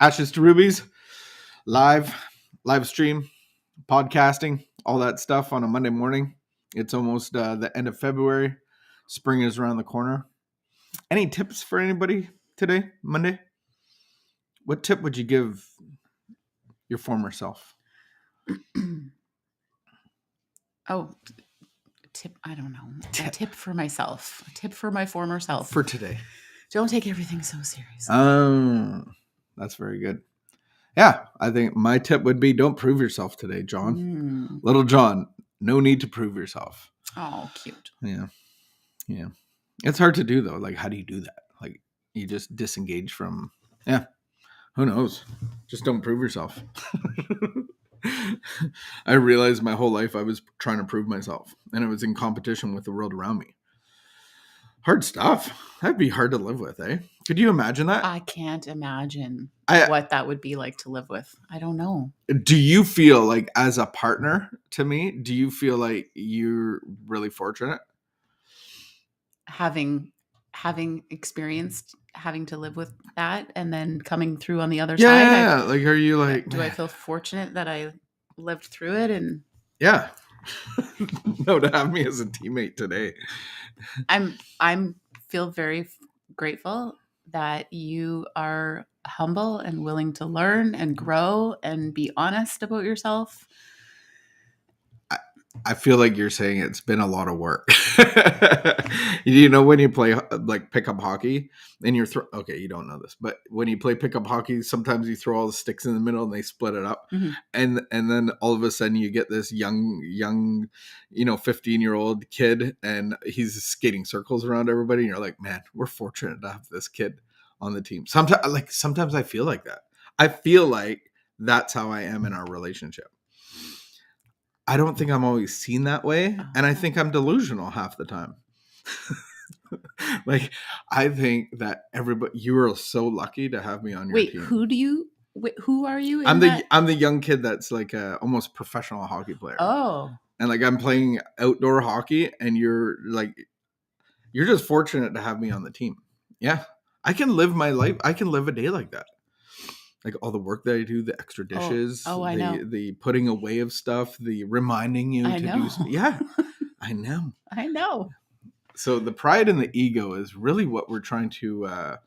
Ashes to Rubies, live stream, podcasting, all that stuff on a Monday morning. It's almost the end of February. Spring is around the corner. Any tips for anybody today, Monday? What tip would you give your former self? Tip. I don't know. A tip for myself. A tip for my former self. For today. Don't take everything so seriously. That's very good. Yeah, I think my tip would be don't prove yourself today, John. Little John, no need to prove yourself. Oh, cute. Yeah. It's hard to do, though. Like, how do you do that? Like, you just disengage from, who knows? Just don't prove yourself. I realized my whole life I was trying to prove myself, and it was in competition with the world around me. Hard stuff. That'd be hard to live with, eh? Could you imagine that? I can't imagine what that would be like to live with. I don't know. Do you feel like, as a partner to me, do you feel like you're really fortunate? Having experienced having to live with that and then coming through on the other side. Yeah. Like, are you like... Do I feel fortunate that I lived through it? And yeah. No, to have me as a teammate today. I'm feel very grateful that you are humble and willing to learn and grow and be honest about yourself. I feel like you're saying it's been a lot of work. You know, when you play like pickup hockey and you're okay, you don't know this, but when you play pickup hockey, sometimes you throw all the sticks in the middle and they split it up. Mm-hmm. And then all of a sudden you get this young, 15-year-old kid, and he's skating circles around everybody. And you're like, man, we're fortunate to have this kid on the team. Sometimes I feel like that. I feel like that's how I am in our relationship. I don't think I'm always seen that way. And I think I'm delusional half the time. Like, I think that you are so lucky to have me on your team. Who are you? I'm the young kid that's like a almost professional hockey player. Oh. And like, I'm playing outdoor hockey, and you're just fortunate to have me on the team. Yeah. I can live my life. I can live a day like that. Like, all the work that I do, the extra dishes, I know. The putting away of stuff, the reminding you to do stuff. Yeah, I know. I know. So the pride and the ego is really what we're trying to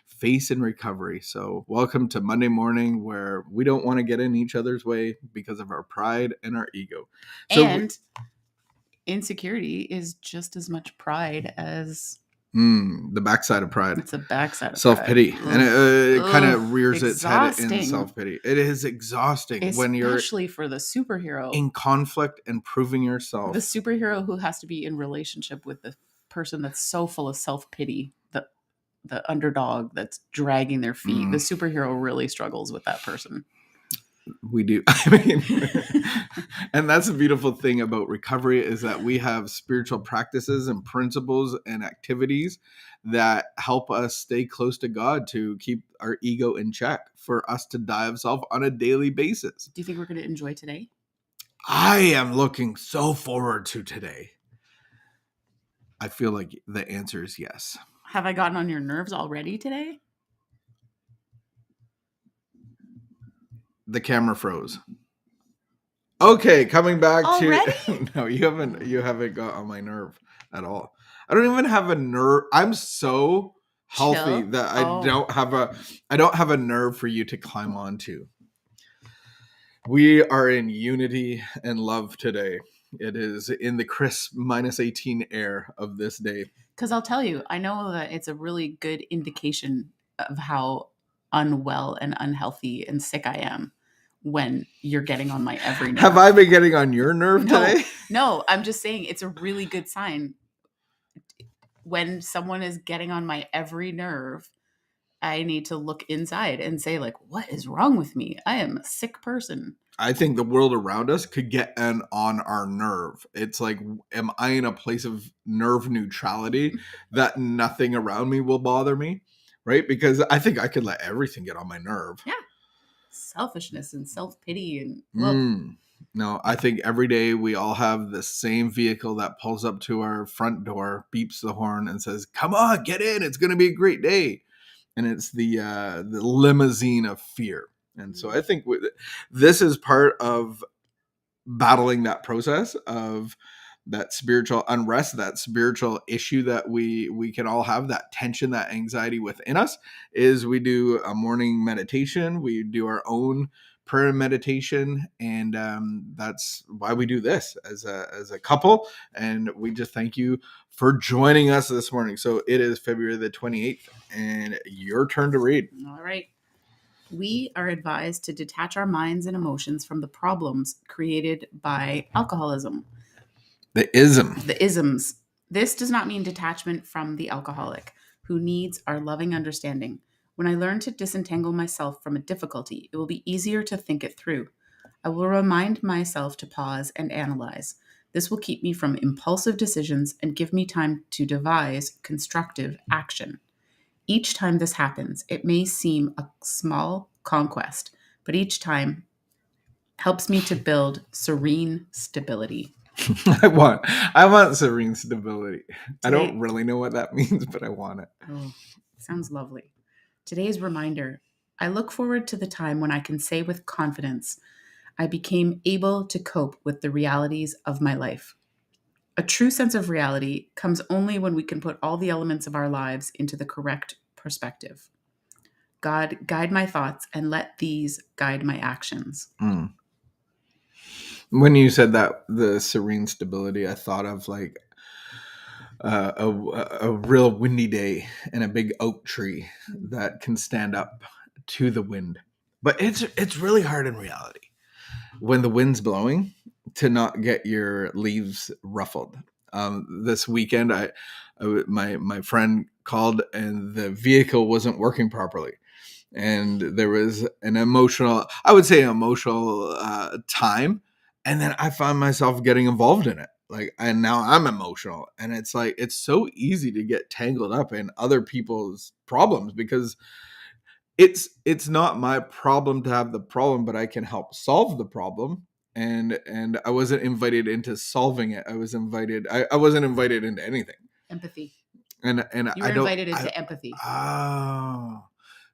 face in recovery. So welcome to Monday morning, where we don't want to get in each other's way because of our pride and our ego. And insecurity is just as much pride as... the backside of pride. It's a backside of self-pity. Pride. And it kind of rears its head in self-pity. It is exhausting when you're... Especially for the superhero. In conflict and proving yourself. The superhero who has to be in relationship with the person that's so full of self-pity, the underdog that's dragging their feet. The superhero really struggles with that person. We do. I mean, and that's the beautiful thing about recovery, is that we have spiritual practices and principles and activities that help us stay close to God, to keep our ego in check, for us to die of self on a daily basis. Do you think we're going to enjoy today? I am looking so forward to today. I feel like the answer is yes. Have I gotten on your nerves already today? The camera froze. Okay, coming back already? To... No, you haven't got on my nerve at all. I don't even have a nerve. I'm so healthy that I don't have a nerve for you to climb onto. We are in unity and love today. It is in the crisp -18 air of this day. Because I'll tell you, I know that it's a really good indication of how unwell and unhealthy and sick I am when you're getting on my every nerve. Have I been getting on your nerve today? No, I'm just saying it's a really good sign. When someone is getting on my every nerve, I need to look inside and say, like, what is wrong with me? I am a sick person. I think the world around us could get on our nerve. It's like, am I in a place of nerve neutrality that nothing around me will bother me? Right? Because I think I could let everything get on my nerve. Yeah. Selfishness and self-pity and No, I think every day we all have the same vehicle that pulls up to our front door, beeps the horn, and says, come on, get in. It's going to be a great day. and it's the limousine of fear. And so I think this is part of battling that process of that spiritual unrest, that spiritual issue that we can all have, that tension, that anxiety within us, is we do a morning meditation, we do our own prayer and meditation, and that's why we do this as a couple. And we just thank you for joining us this morning. So it is February the 28th, and your turn to read. All right. We are advised to detach our minds and emotions from the problems created by alcoholism. The isms. This does not mean detachment from the alcoholic, who needs our loving understanding. When I learn to disentangle myself from a difficulty, it will be easier to think it through. I will remind myself to pause and analyze. This will keep me from impulsive decisions and give me time to devise constructive action. Each time this happens, it may seem a small conquest, but each time helps me to build serene stability. I want serene stability. I don't really know what that means, but I want it. Oh, sounds lovely. Today's reminder: I look forward to the time when I can say with confidence, I became able to cope with the realities of my life. A true sense of reality comes only when we can put all the elements of our lives into the correct perspective. God, guide my thoughts and let these guide my actions. When you said that, the serene stability, I thought of like a real windy day and a big oak tree that can stand up to the wind. But it's really hard in reality when the wind's blowing to not get your leaves ruffled. This weekend, my friend called and the vehicle wasn't working properly. And there was an emotional time. And then I found myself getting involved in it. And now I'm emotional. And it's like, it's so easy to get tangled up in other people's problems because it's not my problem to have the problem, but I can help solve the problem. And I wasn't invited into solving it. I wasn't invited into anything. Empathy. And you were invited into empathy. Oh.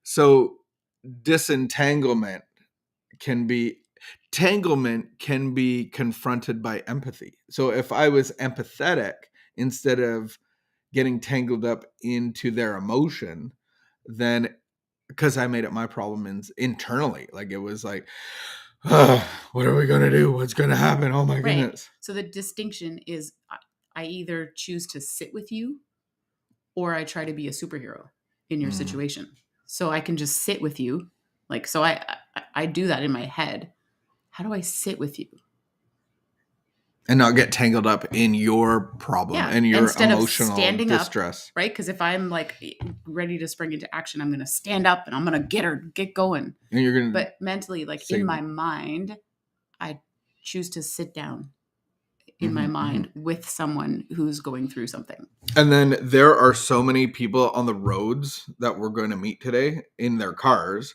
So disentanglement can be confronted by empathy. So if I was empathetic instead of getting tangled up into their emotion, then because I made it my problem internally, like it was like, what are we going to do? What's going to happen? Oh my goodness. So the distinction is I either choose to sit with you or I try to be a superhero in your situation. So I can just sit with you. So I do that in my head. How do I sit with you? And not get tangled up in your problem and your instead emotional of standing distress. Up, right? Because if I'm ready to spring into action, I'm going to stand up and I'm going to get going. And you're going to. But mentally, in my mind, I choose to sit down in my mind with someone who's going through something. And then there are so many people on the roads that we're going to meet today in their cars.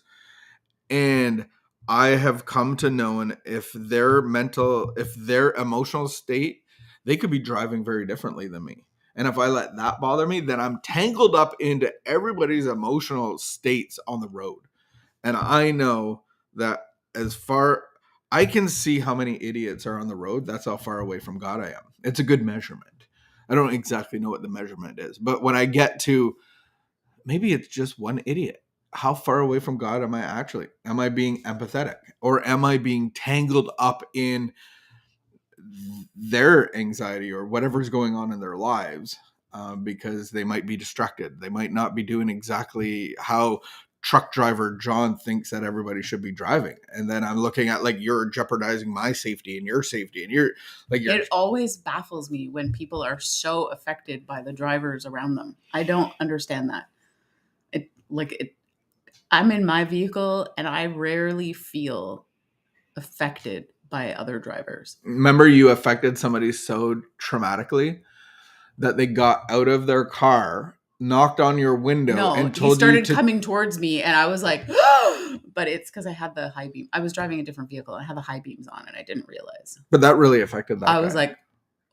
And I have come to know if their emotional state, they could be driving very differently than me. And if I let that bother me, then I'm tangled up into everybody's emotional states on the road. And I know that I can see how many idiots are on the road. That's how far away from God I am. It's a good measurement. I don't exactly know what the measurement is, but when I get to maybe it's just one idiot, how far away from God am I actually? Am I being empathetic, or am I being tangled up in their anxiety or whatever's going on in their lives because they might be distracted? They might not be doing exactly how truck driver John thinks that everybody should be driving. And then I'm looking at you're jeopardizing my safety and your safety. And you're it always baffles me when people are so affected by the drivers around them. I don't understand that. I'm in my vehicle and I rarely feel affected by other drivers. Remember, you affected somebody so traumatically that they got out of their car, knocked on your window, and told he started coming towards me, and I was like, but it's because I had the high beam. I was driving a different vehicle. I had the high beams on, and I didn't realize. But that really affected that. I was like,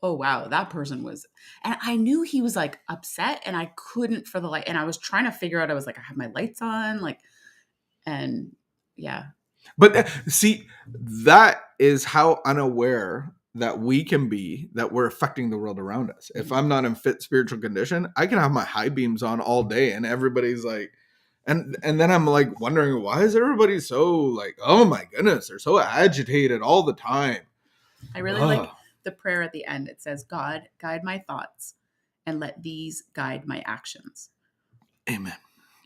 oh wow, that person was, and I knew he was like upset, and I couldn't for the light, and I was trying to figure out, I was like, I have my lights on, like, and yeah. But see, that is how unaware that we can be, that we're affecting the world around us. If I'm not in fit spiritual condition, I can have my high beams on all day and everybody's like, and then I'm like wondering, why is everybody so like, oh my goodness, they're so agitated all the time. I really like the prayer at the end. It says, God, guide my thoughts and let these guide my actions. Amen.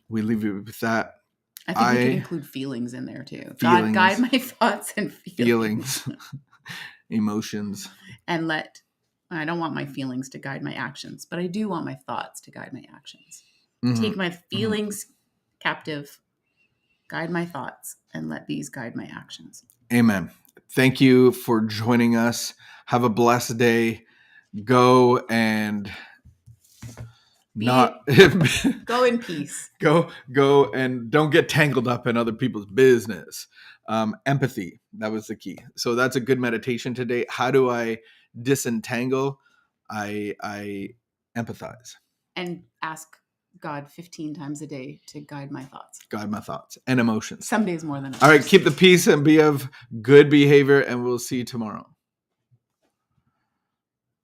We leave you with that. I think we could include feelings in there too. Feelings, God, guide my thoughts and feelings. Emotions. And I don't want my feelings to guide my actions, but I do want my thoughts to guide my actions. Mm-hmm. Take my feelings captive, guide my thoughts, and let these guide my actions. Amen. Thank you for joining us. Have a blessed day. Go and go in peace. Go and don't get tangled up in other people's business. Empathy, that was the key. So that's a good meditation today. How do I disentangle? I empathize and ask God 15 times a day to guide my thoughts. Guide my thoughts and emotions. Some days more than others. All right, keep the peace and be of good behavior, and we'll see you tomorrow.